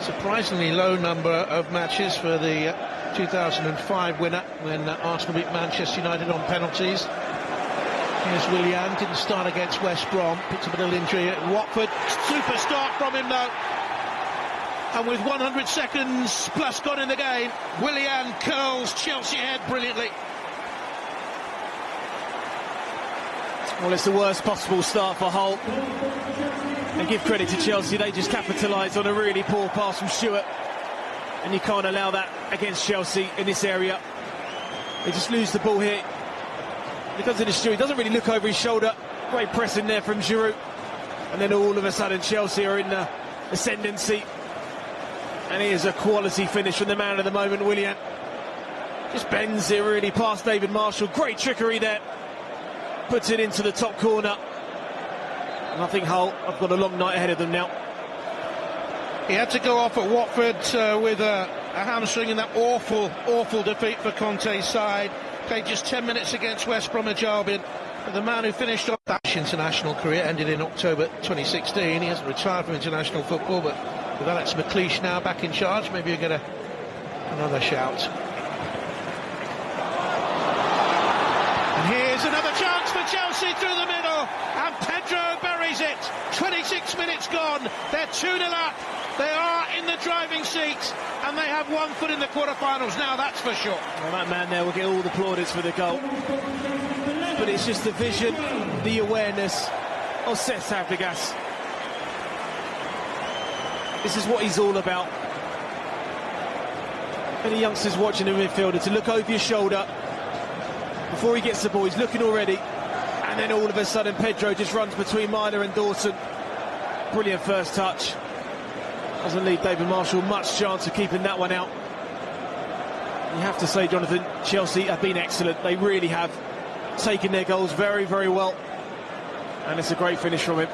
Surprisingly low number of matches for the 2005 winner when Arsenal beat Manchester United on penalties. Here's Willian, didn't start against West Brom, picked up a little injury at Watford. Super start from him though. And with 100 seconds plus gone in the game, Willian curls Chelsea head brilliantly. Well, it's the worst possible start for Hull. And give credit to Chelsea, they just capitalised on a really poor pass from Stewart. And you can't allow that against Chelsea in this area. They just lose the ball here. He comes into Stewart, he doesn't really look over his shoulder. Great pressing there from Giroud. And then all of a sudden Chelsea are in the ascendancy. And here's a quality finish from the man of the moment, Willian. Just bends it really past David Marshall. Great trickery there. Puts it into the top corner. And I think Hull have got a long night ahead of them now. He had to go off at Watford with a hamstring in that awful defeat for Conte's side. Played just 10 minutes against West Bromwich Albion. But the man who finished off that international career ended in October 2016. He hasn't retired from international football, but with Alex McLeish now back in charge, maybe you'll get another shout. And here's another chance for Chelsea through the middle, and Pedro buries it. 26 minutes gone, they're 2-0 up, they are in the driving seat, and they have 1 foot in the quarterfinals now, that's for sure. Well, that man there will get all the plaudits for the goal. But it's just the vision, the awareness of Cesc Fabregas. This is what he's all about. Any youngsters watching the midfielder to look over your shoulder before he gets the ball, he's looking already, and then all of a sudden Pedro just runs between Miner and Dawson. Brilliant first touch. Doesn't leave David Marshall much chance of keeping that one out. You have to say, Jonathan, Chelsea have been excellent. They really have taken their goals very, very well, and it's a great finish from him.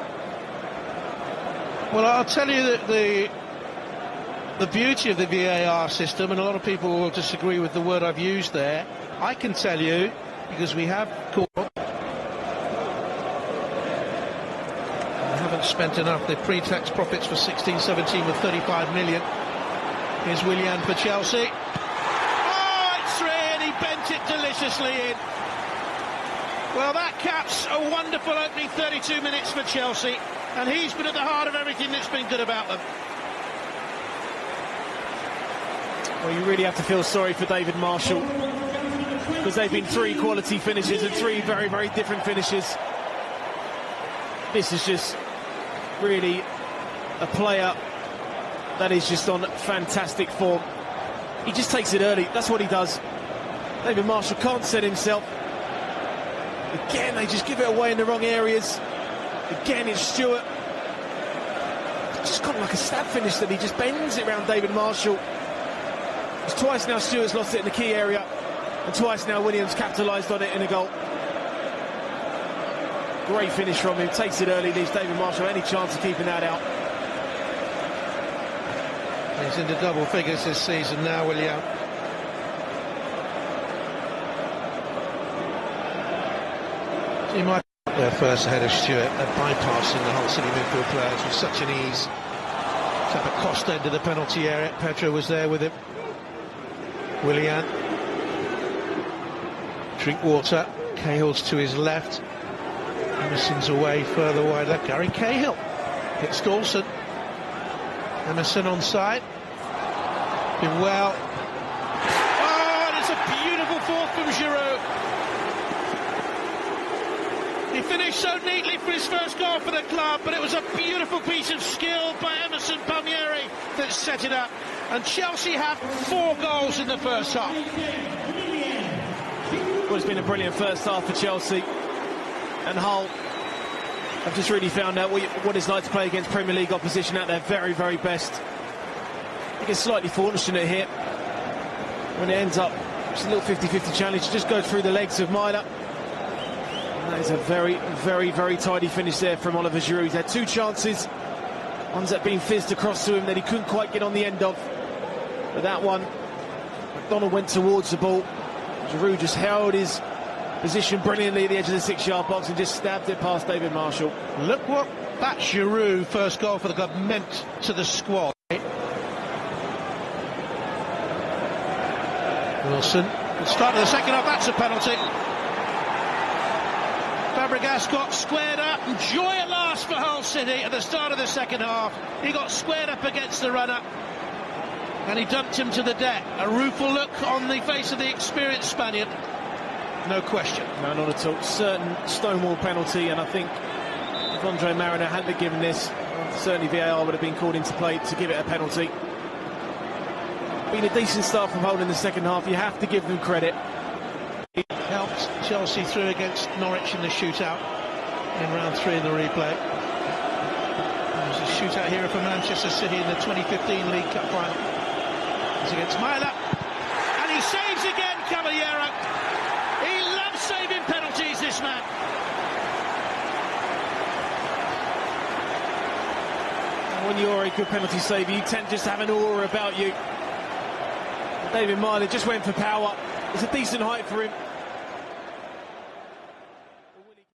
Well, I'll tell you that the beauty of the VAR system, and a lot of people will disagree with the word I've used there, I can tell you, because we have caught, I haven't spent enough. The pre-tax profits for 16-17 with 35 million. Here's Willian for Chelsea. Oh, it's 3, and he bent it deliciously in. Well, that caps a wonderful opening 32 minutes for Chelsea, and he's been at the heart of everything that's been good about them. Well, you really have to feel sorry for David Marshall, because they've been 3 quality finishes and 3 very, very different finishes. This is just really a player that is just on fantastic form. He just takes it early, that's what he does. David Marshall can't set himself. Again, they just give it away in the wrong areas. Again, it's Stewart. It's just got like a stab finish that he just bends it around David Marshall. It's twice now Stewart's lost it in the key area, and twice now Williams capitalised on it in a goal. Great finish from him, takes it early, leaves David Marshall any chance of keeping that out. He's into double figures this season now, William. He might be there first ahead of Stewart, bypassing the whole City midfield players with such an ease. At the cost end of the penalty area, Pedro was there with him. Willian. Drinkwater. Cahill's to his left. Emerson's away, further wide left. Gary Cahill hits Dawson. Emerson on side. Been well. Oh, and it's a beautiful fourth from Giroud. He finished so neatly for his first goal for the club, but it was a beautiful piece of skill by Emerson Palmieri that set it up. And Chelsea have 4 goals in the first half. Well, it's been a brilliant first half for Chelsea. And Hull have just really found out what it's like to play against Premier League opposition at their very, very best. I think it's slightly fortunate here when it ends up just a little 50-50 challenge. Just go through the legs of Miner. And that is a very, very, very tidy finish there from Oliver Giroud. He's had 2 chances. One's that being fizzed across to him that he couldn't quite get on the end of. But that one, McDonald went towards the ball. Giroud just held his position brilliantly at the edge of the 6-yard box and just stabbed it past David Marshall. Look what That Giroud first goal for the club meant to the squad. Wilson, the start of the second half, that's a penalty. Fabregas got squared up, and joy at last for Hull City at the start of the second half. He got squared up against the runner and he dumped him to the deck. A rueful look on the face of the experienced Spaniard. No question. No, not at all. Certain stonewall penalty, and I think if Andre Mariner hadn't given this, certainly VAR would have been called into play to give it a penalty. Been a decent start from Hull in the second half, you have to give them credit. It helped Chelsea through against Norwich in the shootout in round 3 in the replay. There was a shootout here for Manchester City in the 2015 League Cup final. It's against Myler, and he saves again, Caballero. He loves saving penalties, this man. And when you're a good penalty saver, you tend just to have an aura about you. David Myler just went for power. It's a decent height for him.